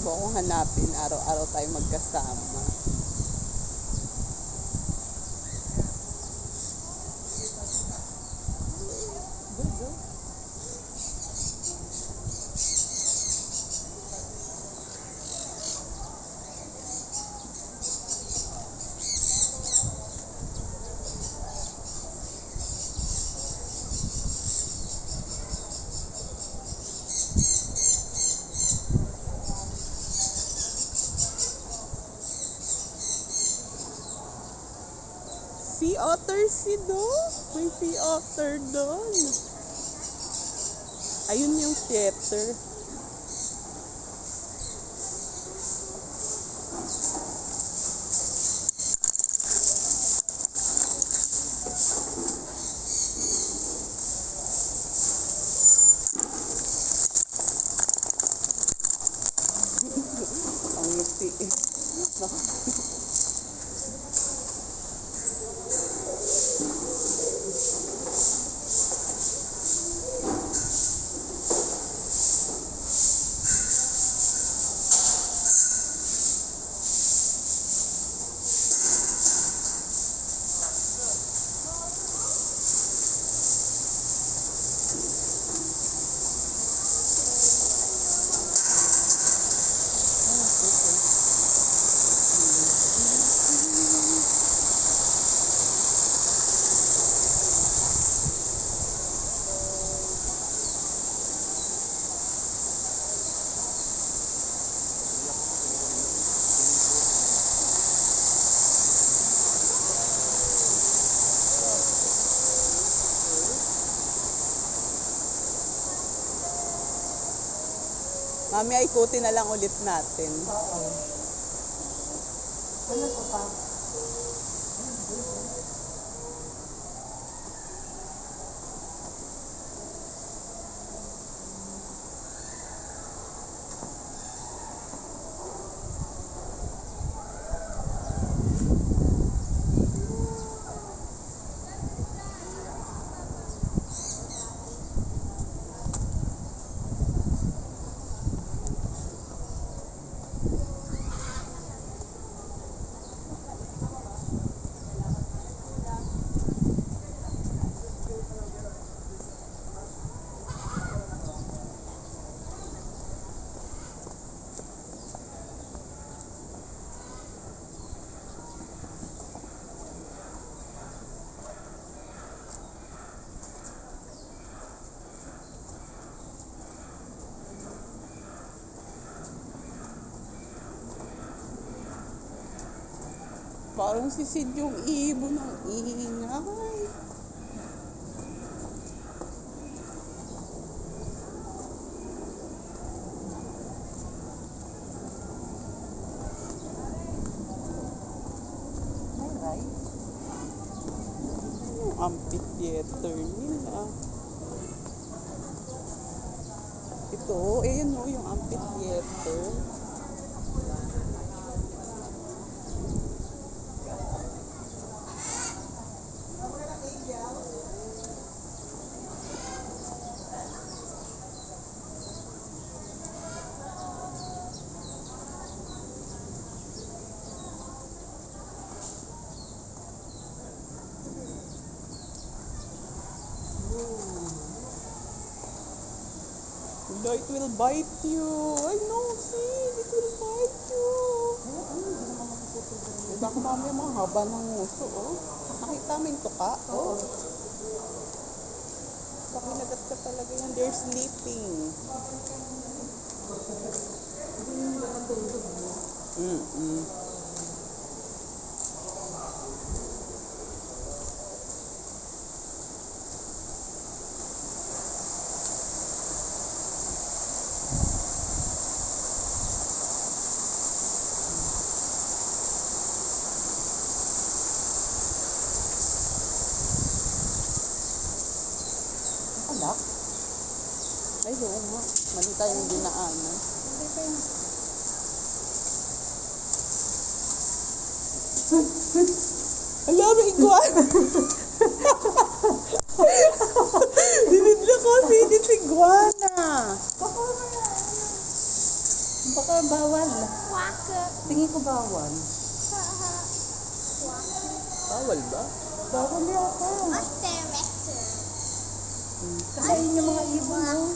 mo akong hanapin, araw-araw tayo magkasama. Sea otter doon. May sea otter doon. Ayun yung theater. Ang ngiti eh. Mami, ikutin na lang ulit natin. Oo. Ano pa pa? Parang sisid yung ibon ng ingay. Yung amphitheater nila. Ito, ayun mo yung amphitheater. It will bite you. I know, see, it will bite you. Diba ko mamaya mga haba ng nguso, oh. Nakita mo yung tuka, oh. Baka nagat ka talaga yan. They're sleeping. Anak? Ay, oo nga. Mali tayong dinaanan. Hindi pa yun. Ala, may iguana! Dinidla ko, sinit iguana! Baka bawal. Tingin ko bawal. Bawal ba? Bawal yata. Kasi yun yung mga ibon mo.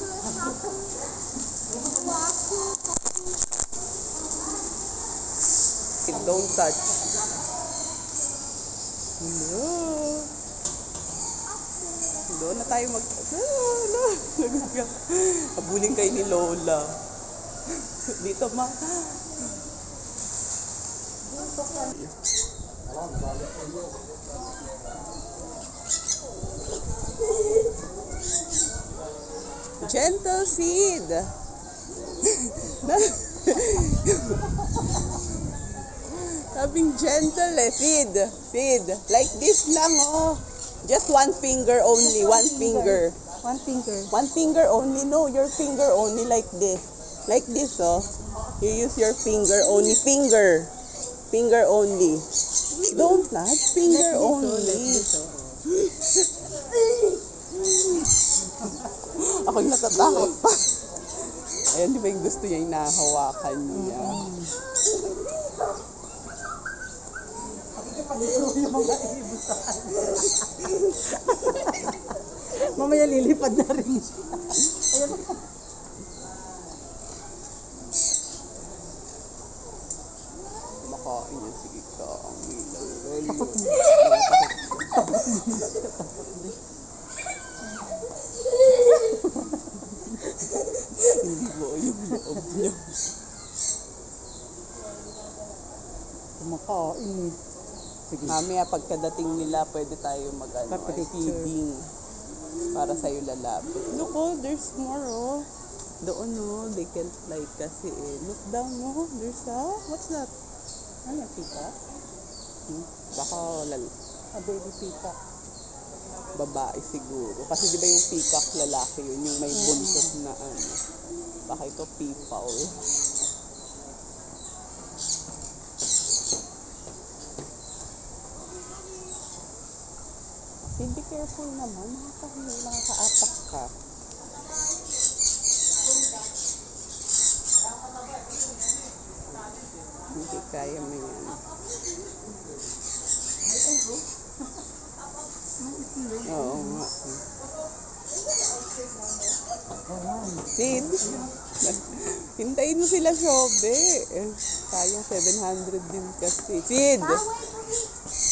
Don't touch. Hello. Doon na tayo mag... No. Habulin kayo ni Lola. Dito, ma. Gentle Sid. Sabing gentle Sid. Sid. Like this lang, oh. Just one finger only. One finger. One finger. One finger only. No, your finger only like this. Like this, oh. You use your finger only. Finger. Finger only. Don't touch. Finger only. Ako'y natatakot pa. Ayan, di ba yung gusto niya yung nahawakan niya? Mamaya lilipad na rin siya. Ayan. Makain niya, sige ka. Ang milang. Takot mo. Hindi mo yung loob niya. Kumakain eh. Sige. Mamaya pagkadating nila, pwede tayo feeding. Para sa'yo lalapit. Look, oh, there's more, oh. Doon, oh, they can't fly kasi eh. Look down, oh, there's what's that? Ano yung pita? Baka A baby pita. babae siguro. Kasi di ba yung peacock lalaki yun, yung may buntot na ano. Baka ito peafowl. Be careful naman, nakakaapak ka. Hindi kaya mo yan. Oo nga. Sid, hintayin mo sila, Shobe. Sayang 700 din kasi. Sid!